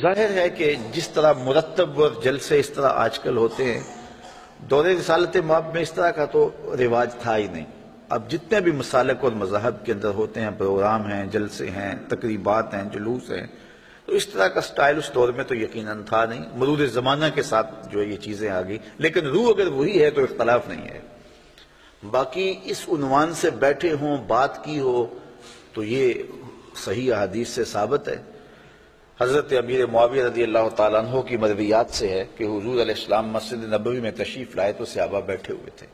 ظاہر ہے کہ جس طرح مرتب اور جلسے اس طرح آج کل ہوتے ہیں، دور رسالت مآب میں اس طرح کا تو رواج تھا ہی نہیں۔ اب جتنے بھی مسالک اور مذاہب کے اندر ہوتے ہیں، پروگرام ہیں، جلسے ہیں، تقریبات ہیں، جلوس ہیں، تو اس طرح کا سٹائل اس دور میں تو یقیناً تھا نہیں۔ مرور زمانہ کے ساتھ جو ہے یہ چیزیں آ گئی، لیکن روح اگر وہی ہے تو اختلاف نہیں ہے۔ باقی اس عنوان سے بیٹھے ہوں، بات کی ہو، تو یہ صحیح احادیث سے ثابت ہے۔ حضرت امیر معاویہ رضی اللہ تعالیٰ عنہ کی مرویات سے ہے کہ حضور علیہ السلام مسجد نبوی میں تشریف لائے تو صحابہ بیٹھے ہوئے تھے،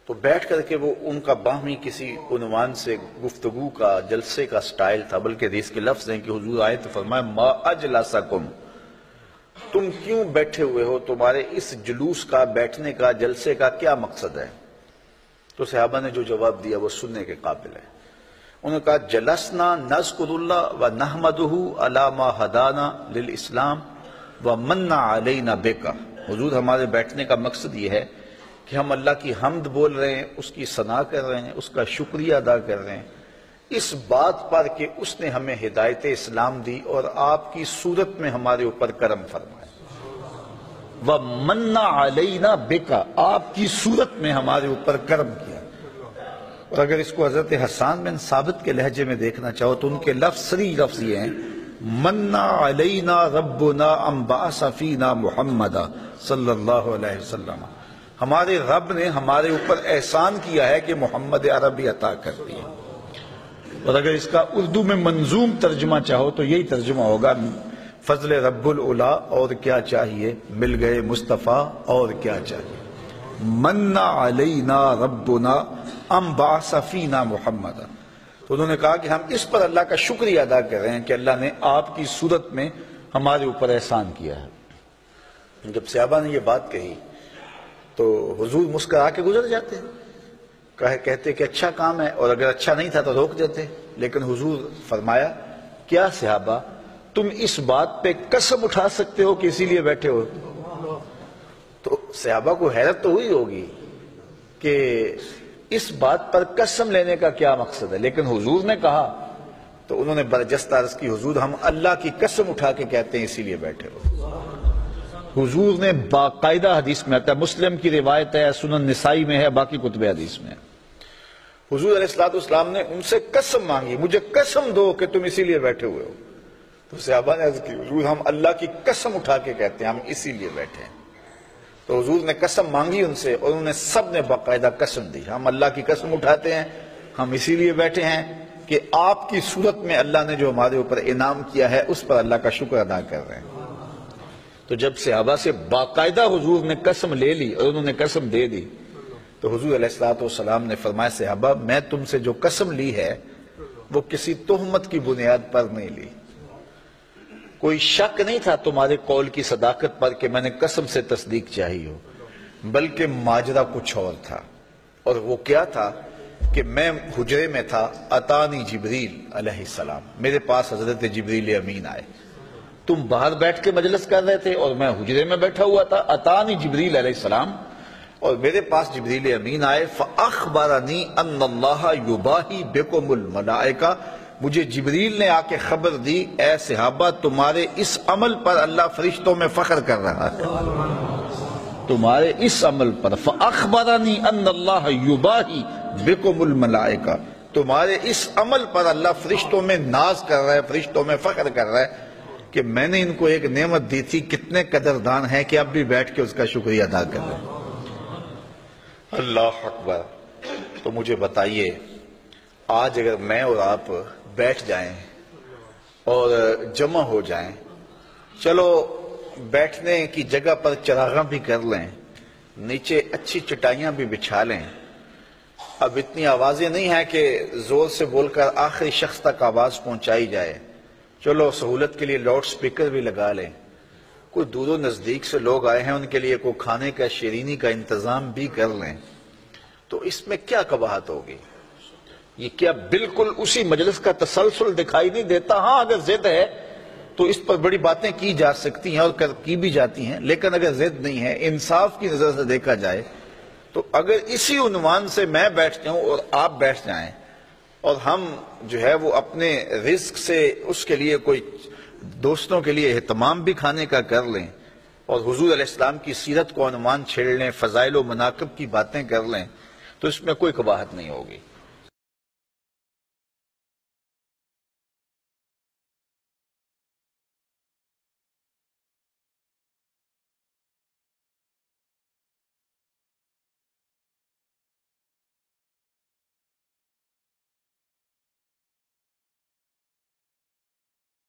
تو بیٹھ کر کے وہ ان کا باہمی کسی عنوان سے گفتگو کا، جلسے کا سٹائل تھا، بلکہ حدیث کے لفظ ہیں کہ حضور آئے تو فرمایا ما اجلسکم، تم کیوں بیٹھے ہوئے ہو، تمہارے اس جلوس کا، بیٹھنے کا، جلسے کا کیا مقصد ہے؟ تو صحابہ نے جو جواب دیا وہ سننے کے قابل ہے۔ انہوں نے کہا جلسنا نذکر اللہ و نحمدہ علی ما ہدانا للاسلام و من علینا بک، حضور ہمارے بیٹھنے کا مقصد یہ ہے کہ ہم اللہ کی حمد بول رہے ہیں، اس کی ثنا کر رہے ہیں، اس کا شکریہ ادا کر رہے ہیں اس بات پر کہ اس نے ہمیں ہدایت اسلام دی اور آپ کی صورت میں ہمارے اوپر کرم فرمایا، وَمَنَّ عَلَيْنَا بِكَ، آپ کی صورت میں ہمارے اوپر کرم کیا۔ اور اگر اس کو حضرت حسان بن ثابت کے لہجے میں دیکھنا چاہو تو ان کے لفظ صریح لفظ یہ ہیں مَنَّ عَلَيْنَا رَبُّنَا أَن بَعَثَ فِينَا مُحَمَّدًا صلی اللہ علیہ وسلم، ہمارے رب نے ہمارے اوپر احسان کیا ہے کہ محمد عربی عطا کر دیا۔ اور اگر اس کا اردو میں منظوم ترجمہ چاہو تو یہی ترجمہ ہوگا فضل رب العلا، اور کیا چاہیے، مل گئے مصطفیٰ، اور کیا چاہیے۔ من علینا ربنا ام بعث فینا محمد، تو انہوں نے کہا کہ ہم اس پر اللہ کا شکریہ ادا کر رہے ہیں کہ اللہ نے آپ کی صورت میں ہمارے اوپر احسان کیا ہے۔ جب صحابہ نے یہ بات کہی تو حضور مسکرا کے گزر جاتے، کہتے کہ اچھا کام ہے، اور اگر اچھا نہیں تھا تو روک دیتے، لیکن حضور فرمایا کیا صحابہ تم اس بات پہ قسم اٹھا سکتے ہو کہ اسی لیے بیٹھے ہو؟ تو صحابہ کو حیرت تو ہوئی ہوگی کہ اس بات پر قسم لینے کا کیا مقصد ہے، لیکن حضور نے کہا تو انہوں نے برجستہ عرض کی حضور ہم اللہ کی قسم اٹھا کے کہتے ہیں اسی لیے بیٹھے ہو۔ حضور نے باقاعدہ حدیث میں آتا ہے، مسلم کی روایت ہے، سنن نسائی میں ہے، باقی کتب حدیث میں ہے، حضور علیہ السلام نے ان سے قسم مانگی مجھے قسم دو کہ تم اسی لیے بیٹھے ہوئے ہو۔ تو صحابہ نے عرض کی حضور ہم اللہ کی قسم اٹھا کے کہتے ہیں ہم اسی لیے بیٹھے ہیں۔ تو حضور نے قسم مانگی ان سے، اور انہوں نے سب نے باقاعدہ قسم دی ہم اللہ کی قسم اٹھاتے ہیں، ہم اسی لیے بیٹھے ہیں کہ آپ کی صورت میں اللہ نے جو ہمارے اوپر انعام کیا ہے اس پر اللہ کا شکر ادا کر رہے ہیں۔ تو جب صحابہ سے باقاعدہ حضور نے قسم لے لی اور انہوں نے قسم دے دی تو حضور علیہ السلام نے فرمایا صحابہ میں تم سے جو قسم لی ہے وہ کسی تہمت کی بنیاد پر نہیں لی، کوئی شک نہیں تھا تمہارے قول کی صداقت پر کہ میں نے قسم سے تصدیق چاہی ہو، بلکہ ماجرا کچھ اور تھا، اور وہ کیا تھا کہ میں حجرے میں تھا، اتانی جبریل علیہ السلام، میرے پاس حضرت جبریل امین آئے، تم باہر بیٹھ کے مجلس کر رہے تھے اور میں حجرے میں بیٹھا ہوا تھا، اتانی جبریل علیہ السلام، اور میرے پاس جبریل امین آئے، فاخبرنی ان اللہ یباہی بکم الملائکہ، مجھے جبریل نے آ کے خبر دی اے صحابہ تمہارے اس عمل پر اللہ فرشتوں میں فخر کر رہا ہے، تمہارے اس عمل پر، فاخبرنی ان اللہ یباہی بکم الملائکہ، تمہارے اس عمل پر اللہ فرشتوں میں ناز کر رہا ہے، فرشتوں میں فخر کر رہا ہے کہ میں نے ان کو ایک نعمت دی تھی، کتنے قدردان ہیں کہ اب بھی بیٹھ کے اس کا شکریہ ادا کر رہے ہیں۔ اللہ اکبر۔ تو مجھے بتائیے آج اگر میں اور آپ بیٹھ جائیں اور جمع ہو جائیں، چلو بیٹھنے کی جگہ پر چراغاں بھی کر لیں، نیچے اچھی چٹائیاں بھی بچھا لیں، اب اتنی آوازیں نہیں ہیں کہ زور سے بول کر آخری شخص تک آواز پہنچائی جائے، چلو سہولت کے لیے لاؤڈ سپیکر بھی لگا لیں، کوئی دور و نزدیک سے لوگ آئے ہیں ان کے لیے کوئی کھانے کا، شیرینی کا انتظام بھی کر لیں، تو اس میں کیا قباحت ہوگی؟ یہ کیا بالکل اسی مجلس کا تسلسل دکھائی نہیں دیتا؟ ہاں اگر ضد ہے تو اس پر بڑی باتیں کی جا سکتی ہیں اور کی بھی جاتی ہیں، لیکن اگر ضد نہیں ہے، انصاف کی نظر سے دیکھا جائے تو اگر اسی عنوان سے میں بیٹھ جاؤں اور آپ بیٹھ جائیں اور ہم جو ہے وہ اپنے رزق سے اس کے لیے کوئی دوستوں کے لیے اہتمام بھی کھانے کا کر لیں اور حضور علیہ السلام کی سیرت کو عنوان چھیڑ لیں، فضائل و مناقب کی باتیں کر لیں، تو اس میں کوئی قباحت نہیں ہوگی۔